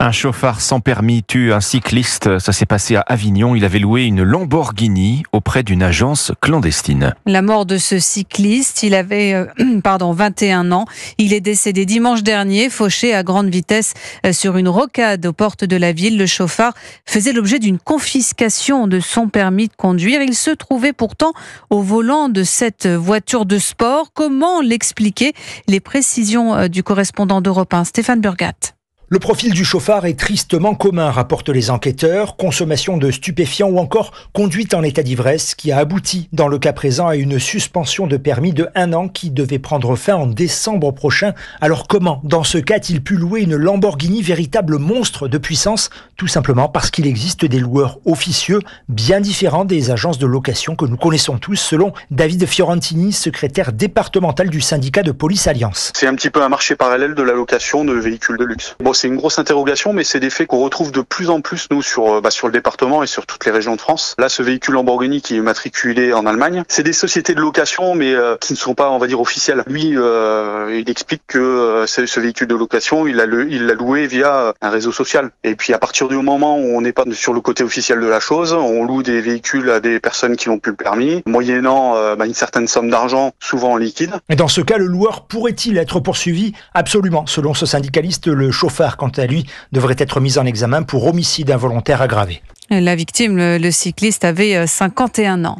Un chauffard sans permis tue un cycliste. Ça s'est passé à Avignon. Il avait loué une Lamborghini auprès d'une agence clandestine. La mort de ce cycliste, il avait 21 ans. Il est décédé dimanche dernier, fauché à grande vitesse sur une rocade aux portes de la ville. Le chauffard faisait l'objet d'une confiscation de son permis de conduire. Il se trouvait pourtant au volant de cette voiture de sport. Comment l'expliquer? Les précisions du correspondant d'Europe 1, Stéphane Burgat. Le profil du chauffard est tristement commun, rapportent les enquêteurs. Consommation de stupéfiants ou encore conduite en état d'ivresse qui a abouti, dans le cas présent, à une suspension de permis de 1 an qui devait prendre fin en décembre prochain. Alors comment, dans ce cas, a-t-il pu louer une Lamborghini, véritable monstre de puissance? Tout simplement parce qu'il existe des loueurs officieux bien différents des agences de location que nous connaissons tous, selon David Fiorentini, secrétaire départemental du syndicat de Police Alliance. C'est un petit peu un marché parallèle de la location de véhicules de luxe. C'est une grosse interrogation, mais c'est des faits qu'on retrouve de plus en plus, nous, sur le département et sur toutes les régions de France. Là, ce véhicule Lamborghini qui est matriculé en Allemagne, c'est des sociétés de location, mais qui ne sont pas, on va dire, officielles. Lui, il explique que ce véhicule de location, il l'a loué via un réseau social. Et puis, à partir du moment où on n'est pas sur le côté officiel de la chose, on loue des véhicules à des personnes qui n'ont plus le permis, moyennant une certaine somme d'argent, souvent en liquide. Et dans ce cas, le loueur pourrait-il être poursuivi? Absolument. Selon ce syndicaliste, le chauffard, quant à lui, devrait être mis en examen pour homicide involontaire aggravé. La victime, le cycliste, avait 51 ans.